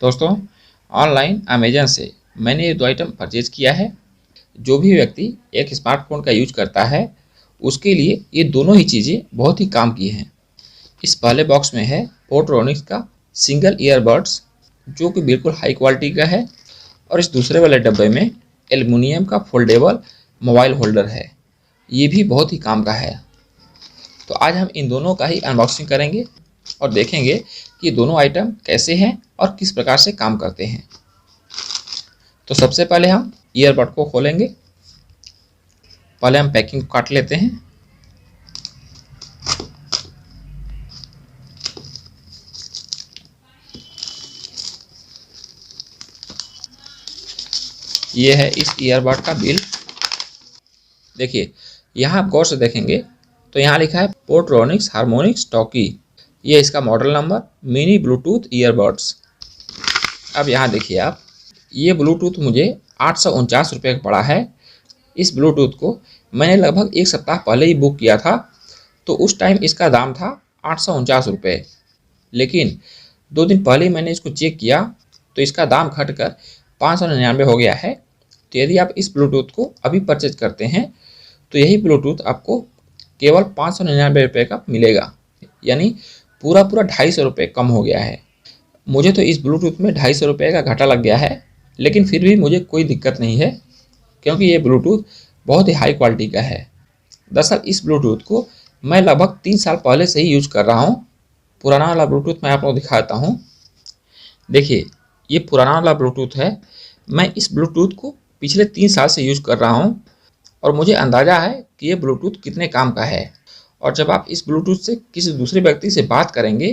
दोस्तों, online Amazon से मैंने ये 2 आइटम परचेज़ किया है। जो भी व्यक्ति एक स्मार्टफ़ोन का यूज करता है, उसके लिए ये दोनों ही चीज़ें बहुत ही काम की हैं। इस पहले बॉक्स में है पोर्ट्रॉनिक्स का सिंगल ईयरबड्स, जो कि बिल्कुल हाई क्वालिटी का है, और इस दूसरे वाले डब्बे में एल्युमिनियम का फोल्डेबल मोबाइल होल्डर है। ये भी बहुत ही काम का है। तो आज हम इन दोनों का ही अनबॉक्सिंग करेंगे और देखेंगे कि ये दोनों आइटम कैसे हैं और किस प्रकार से काम करते हैं। तो सबसे पहले हम ईयरबड को खोलेंगे। पहले हम पैकिंग को काट लेते हैं। ये है इस ईयरबड का बिल। देखिए, यहाँ आप गौर से देखेंगे तो यहाँ लिखा है पोर्ट्रॉनिक्स हार्मोनिक्स टॉकी। ये इसका model number, mini Bluetooth earbuds. अब यहाँ देखिए आप, ये ब्लूटूथ मुझे 849 रुपये का पड़ा है। इस ब्लूटूथ को मैंने लगभग 1 सप्ताह पहले ही बुक किया था, तो उस टाइम इसका दाम था 849 रुपये। लेकिन 2 दिन पहले ही मैंने इसको चेक किया तो इसका दाम घटकर 599 हो गया है। तो यदि आप इस ब्लूटूथ को अभी परचेज करते हैं तो यही ब्लूटूथ आपको केवल 599 रुपये का मिलेगा, यानी पूरा 250 रुपये कम हो गया है। मुझे तो इस ब्लूटूथ में 250 रुपये का घाटा लग गया है, लेकिन फिर भी मुझे कोई दिक्कत नहीं है, क्योंकि ये ब्लूटूथ बहुत ही हाई क्वालिटी का है। दरअसल इस ब्लूटूथ को मैं लगभग 3 साल पहले से ही यूज कर रहा हूँ। पुराना वाला ब्लूटूथ मैं आपको दिखाता हूँ। देखिए, ये पुराना वाला ब्लूटूथ है। मैं इस ब्लूटूथ को पिछले 3 साल से यूज कर रहा हूँ और मुझे अंदाज़ा है कि ये ब्लूटूथ कितने काम का है। और जब आप इस ब्लूटूथ से किसी दूसरे व्यक्ति से बात करेंगे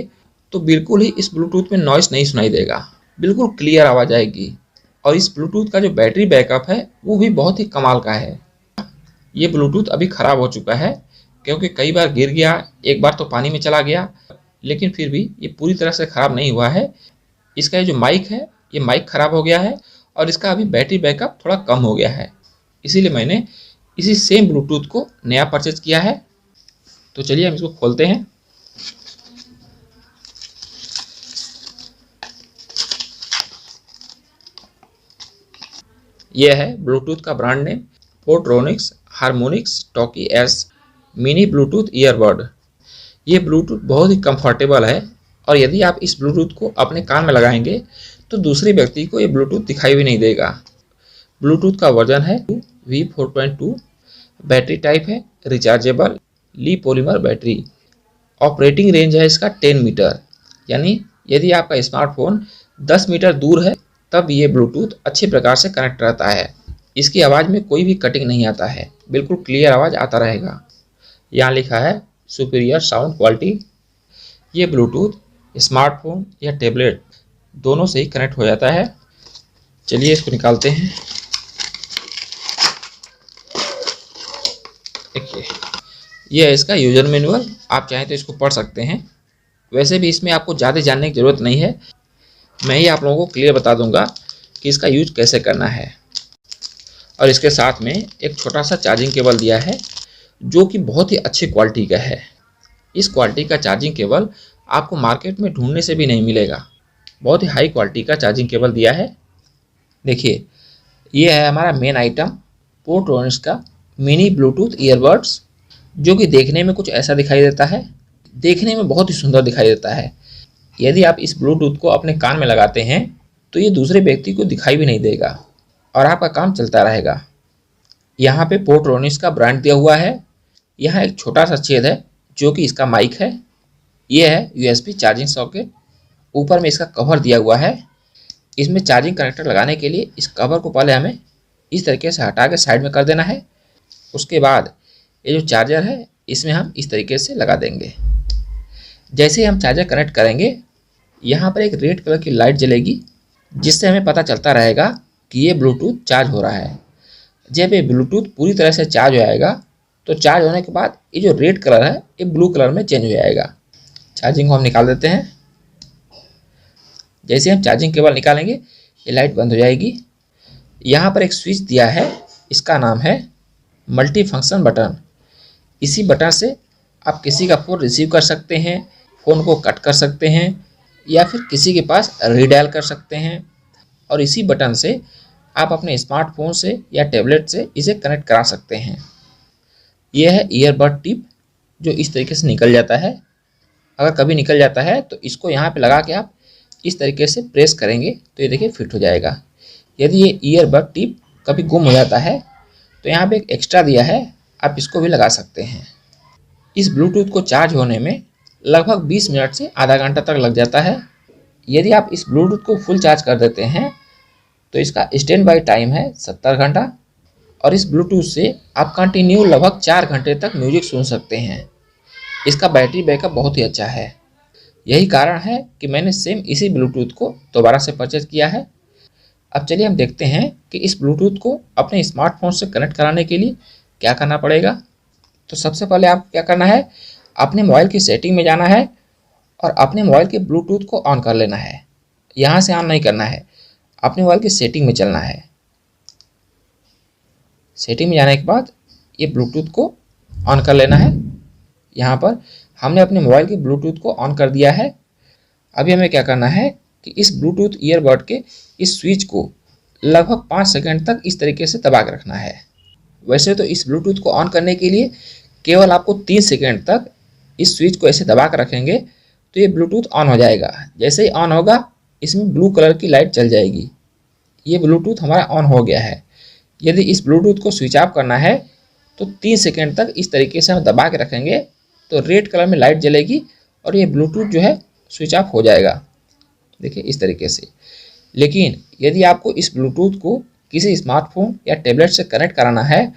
तो बिल्कुल ही इस ब्लूटूथ में नॉइस नहीं सुनाई देगा, बिल्कुल क्लियर आवाज़ आएगी। और इस ब्लूटूथ का जो बैटरी बैकअप है वो भी बहुत ही कमाल का है। ये ब्लूटूथ अभी ख़राब हो चुका है, क्योंकि कई बार गिर गया, एक बार तो पानी में चला गया, लेकिन फिर भी ये पूरी तरह से ख़राब नहीं हुआ है। इसका ये जो माइक है, ये माइक ख़राब हो गया है और इसका अभी बैटरी बैकअप थोड़ा कम हो गया है। इसीलिए मैंने इसी सेम ब्लूटूथ को नया परचेज किया है। तो चलिए हम इसको खोलते हैं। यह है ब्लूटूथ का brand name, Portronics harmonics talkie S mini Bluetooth earbud. ये ब्लूटूथ बहुत ही कंफर्टेबल है और यदि आप इस ब्लूटूथ को अपने कान में लगाएंगे तो दूसरे व्यक्ति को ये ब्लूटूथ दिखाई भी नहीं देगा। ब्लूटूथ का वर्जन है V4.2। बैटरी टाइप है रिचार्जेबल ली पॉलीमर बैटरी। ऑपरेटिंग रेंज है इसका 10 मीटर, यानी यदि आपका स्मार्टफोन 10 मीटर दूर है तब ये ब्लूटूथ अच्छे प्रकार से कनेक्ट रहता है। इसकी आवाज़ में कोई भी कटिंग नहीं आता है, बिल्कुल क्लियर आवाज़ आता रहेगा। यहाँ लिखा है सुपीरियर साउंड क्वालिटी। ये ब्लूटूथ स्मार्टफोन या टैबलेट दोनों से ही कनेक्ट हो जाता है। चलिए इसको निकालते हैं। देखिए, ये है इसका यूजर मैनुअल। आप चाहें तो इसको पढ़ सकते हैं। वैसे भी इसमें आपको ज़्यादा जानने की ज़रूरत नहीं है, मैं ही आप लोगों को क्लियर बता दूंगा कि इसका यूज कैसे करना है। और इसके साथ में एक छोटा सा चार्जिंग केबल दिया है, जो कि बहुत ही अच्छी क्वालिटी का है। इस क्वालिटी का चार्जिंग केबल आपको मार्केट में ढूंढने से भी नहीं मिलेगा। बहुत ही हाई क्वालिटी का चार्जिंग केबल दिया है। देखिए, ये है हमारा मेन आइटम, पोर्ट्रॉनिक्स का मिनी ब्लूटूथ ईयरबड्स, जो कि देखने में कुछ ऐसा दिखाई देता है। देखने में बहुत ही सुंदर दिखाई देता है। यदि आप इस ब्लूटूथ को अपने कान में लगाते हैं तो ये दूसरे व्यक्ति को दिखाई भी नहीं देगा और आपका काम चलता रहेगा। यहाँ पे पोर्ट्रॉनिक्स का ब्रांड दिया हुआ है। यहाँ एक छोटा सा छेद है जो कि इसका माइक है। ये है USB चार्जिंग सॉकेट। ऊपर में इसका कवर दिया हुआ है। इसमें चार्जिंग कनेक्टर लगाने के लिए इस कवर को पहले हमें इस तरीके से हटा के साइड में कर देना है। उसके बाद ये जो चार्जर है इसमें हम इस तरीके से लगा देंगे। जैसे ही हम चार्जर कनेक्ट करेंगे, यहाँ पर एक रेड कलर की लाइट जलेगी, जिससे हमें पता चलता रहेगा कि ये ब्लूटूथ चार्ज हो रहा है। जब ये ब्लूटूथ पूरी तरह से चार्ज हो जाएगा तो चार्ज होने के बाद ये जो रेड कलर है ये ब्लू कलर में चेंज हो जाएगा। चार्जिंग को हम निकाल देते हैं। जैसे हम चार्जिंग केबल निकालेंगे ये लाइट बंद हो जाएगी। यहाँ पर एक स्विच दिया है, इसका नाम है मल्टी फंक्शन बटन। इसी बटन से आप किसी का फ़ोन रिसीव कर सकते हैं, फ़ोन को कट कर सकते हैं या फिर किसी के पास रीडायल कर सकते हैं और इसी बटन से आप अपने स्मार्टफोन से या टैबलेट से इसे कनेक्ट करा सकते हैं। यह है ईयरबड टिप जो इस तरीके से निकल जाता है। अगर कभी निकल जाता है तो इसको यहाँ पे लगा के आप इस तरीके से प्रेस करेंगे तो ये देखिए फिट हो जाएगा। यदि ये ईयरबड टिप कभी गुम हो जाता है तो यहाँ पे एक एक्स्ट्रा दिया है, आप इसको भी लगा सकते हैं। इस ब्लूटूथ को चार्ज होने में लगभग 20 मिनट से आधा घंटा तक लग जाता है। यदि आप इस ब्लूटूथ को फुल चार्ज कर देते हैं तो इसका स्टैंड बाई टाइम है 70 घंटा और इस ब्लूटूथ से आप कंटिन्यू लगभग 4 घंटे तक म्यूजिक सुन सकते हैं। इसका बैटरी बैकअप बहुत ही अच्छा है। यही कारण है कि मैंने सेम इसी ब्लूटूथ को दोबारा से परचेज किया है। अब चलिए हम देखते हैं कि इस ब्लूटूथ को अपने स्मार्टफोन से कनेक्ट कराने के लिए क्या करना पड़ेगा। तो सबसे पहले आपको क्या करना है, अपने मोबाइल की सेटिंग में जाना है और अपने मोबाइल के ब्लूटूथ को ऑन कर लेना है। यहाँ से ऑन नहीं करना है, अपने मोबाइल की सेटिंग में चलना है। सेटिंग में जाने के बाद ये ब्लूटूथ को ऑन कर लेना है। यहाँ पर हमने अपने मोबाइल के ब्लूटूथ को ऑन कर दिया है। अभी हमें क्या करना है कि इस ब्लूटूथ ईयरबड के इस स्विच को लगभग 5 सेकंड तक इस तरीके से दबा के रखना है। वैसे तो इस ब्लूटूथ को ऑन करने के लिए केवल आपको 3 सेकंड तक इस स्विच को ऐसे दबा कर रखेंगे तो ये ब्लूटूथ ऑन हो जाएगा। जैसे ही ऑन होगा इसमें ब्लू कलर की लाइट जल जाएगी। ये ब्लूटूथ हमारा ऑन हो गया है। यदि इस ब्लूटूथ को स्विच ऑफ करना है तो 3 सेकंड तक इस तरीके से हम दबा के रखेंगे तो रेड कलर में लाइट जलेगी और ये ब्लूटूथ जो है स्विच ऑफ हो जाएगा। देखिए इस तरीके से। लेकिन यदि आपको इस ब्लूटूथ को किसी स्मार्टफोन या टैबलेट से कनेक्ट कराना है,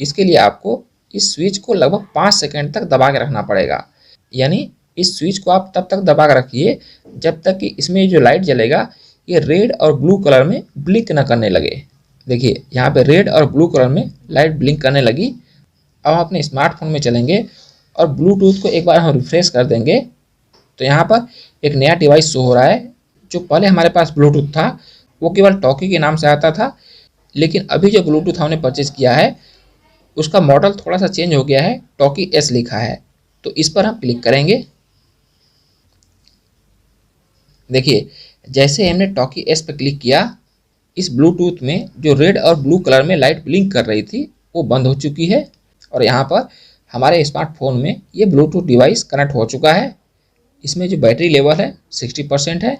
इसके लिए आपको इस स्विच को लगभग 5 सेकंड तक दबा के रखना पड़ेगा। यानी इस स्विच को आप तब तक दबा के रखिए जब तक कि इसमें जो लाइट जलेगा ये रेड और ब्लू कलर में ब्लिंक न करने लगे। देखिए यहाँ पे रेड और ब्लू कलर में लाइट ब्लिंक करने लगी। अब हम अपने स्मार्टफोन में चलेंगे और ब्लूटूथ को एक बार हम रिफ्रेश कर देंगे तो यहाँ पर एक नया डिवाइस शो हो रहा है। जो पहले हमारे पास ब्लूटूथ था वो केवल टॉकी के नाम से आता था, लेकिन अभी जो ब्लूटूथ हमने परचेज किया है उसका मॉडल थोड़ा सा चेंज हो गया है, टॉकी एस लिखा है। तो इस पर हम क्लिक करेंगे। देखिए जैसे हमने टॉकी एस पर क्लिक किया, इस ब्लूटूथ में जो रेड और ब्लू कलर में लाइट ब्लिंक कर रही थी वो बंद हो चुकी है और यहाँ पर हमारे स्मार्टफोन में ये ब्लूटूथ डिवाइस कनेक्ट हो चुका है। इसमें जो बैटरी लेवल है 60% है।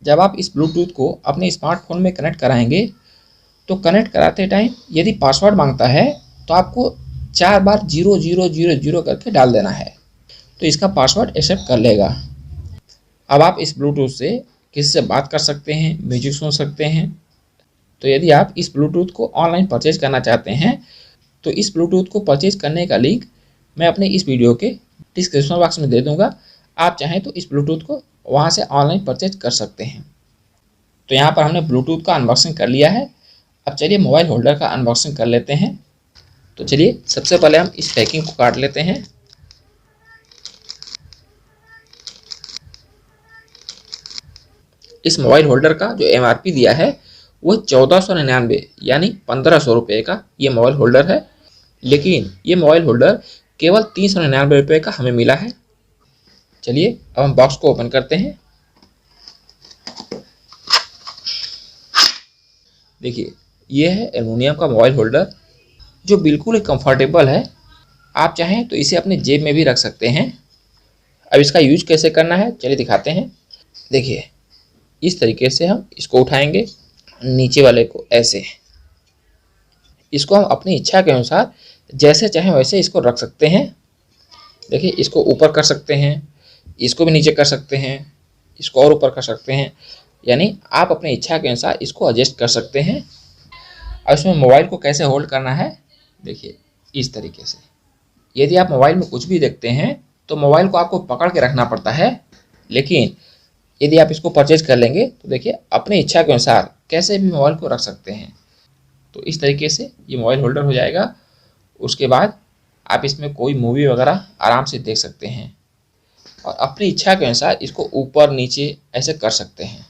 जब आप इस ब्लूटूथ को अपने स्मार्टफोन में कनेक्ट कराएंगे तो कनेक्ट कराते टाइम यदि पासवर्ड मांगता है तो आपको 4 बार 0000 करके डाल देना है, तो इसका पासवर्ड एक्सेप्ट कर लेगा। अब आप इस ब्लूटूथ से किसी से बात कर सकते हैं, म्यूजिक सुन सकते हैं। तो यदि आप इस ब्लूटूथ को ऑनलाइन परचेज करना चाहते हैं तो इस ब्लूटूथ को परचेज करने का लिंक मैं अपने इस वीडियो के डिस्क्रिप्शन बॉक्स में दे दूंगा। आप चाहें तो इस ब्लूटूथ को वहां से ऑनलाइन परचेज कर सकते हैं। तो यहाँ पर हमने ब्लूटूथ का अनबॉक्सिंग कर लिया है। अब चलिए मोबाइल होल्डर का अनबॉक्सिंग कर लेते हैं। तो चलिए सबसे पहले हम इस पैकिंग को काट लेते हैं। इस मोबाइल होल्डर का जो MRP दिया है वो 1499 यानी 1500 रुपये का ये मोबाइल होल्डर है, लेकिन ये मोबाइल होल्डर केवल 399 रुपये का हमें मिला है। चलिए अब हम बॉक्स को ओपन करते हैं। देखिए ये है एल्युमिनियम का मोबाइल होल्डर जो बिल्कुल ही कंफर्टेबल है। आप चाहें तो इसे अपने जेब में भी रख सकते हैं। अब इसका यूज कैसे करना है चलिए दिखाते हैं। देखिए इस तरीके से हम इसको उठाएंगे, नीचे वाले को ऐसे। इसको हम अपनी इच्छा के अनुसार जैसे चाहें वैसे इसको रख सकते हैं। देखिए इसको ऊपर कर सकते हैं, इसको भी नीचे कर सकते हैं, इसको और ऊपर कर सकते हैं। यानी आप अपनी इच्छा के अनुसार इसको एडजस्ट कर सकते हैं। अब इसमें मोबाइल को कैसे होल्ड करना है, देखिए इस तरीके से। यदि आप मोबाइल में कुछ भी देखते हैं तो मोबाइल को आपको पकड़ के रखना पड़ता है, लेकिन यदि आप इसको परचेज कर लेंगे तो देखिए अपनी इच्छा के अनुसार कैसे भी मोबाइल को रख सकते हैं। तो इस तरीके से ये मोबाइल होल्डर हो जाएगा। उसके बाद आप इसमें कोई मूवी वगैरह आराम से देख सकते हैं और अपनी इच्छा के अनुसार इसको ऊपर नीचे ऐसे कर सकते हैं।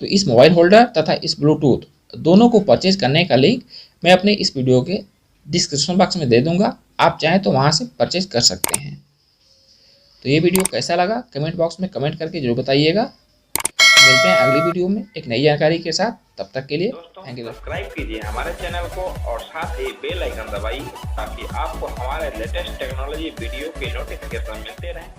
तो इस मोबाइल होल्डर तथा इस ब्लूटूथ दोनों को परचेज करने का लिंक मैं अपने इस वीडियो के डिस्क्रिप्शन बॉक्स में दे दूंगा। आप चाहें तो वहां से परचेज कर सकते हैं। तो ये वीडियो कैसा लगा कमेंट बॉक्स में कमेंट करके जरूर बताइएगा। मिलते हैं अगली वीडियो में एक नई जानकारी के साथ, तब तक के लिए दोस्तों थैंक यू। सब्सक्राइब कीजिए हमारे चैनल को और साथ ही बेल आइकन दबाइए ताकि आपको हमारे लेटेस्ट टेक्नोलॉजी वीडियो के नोटिफिकेशन मिलते रहें।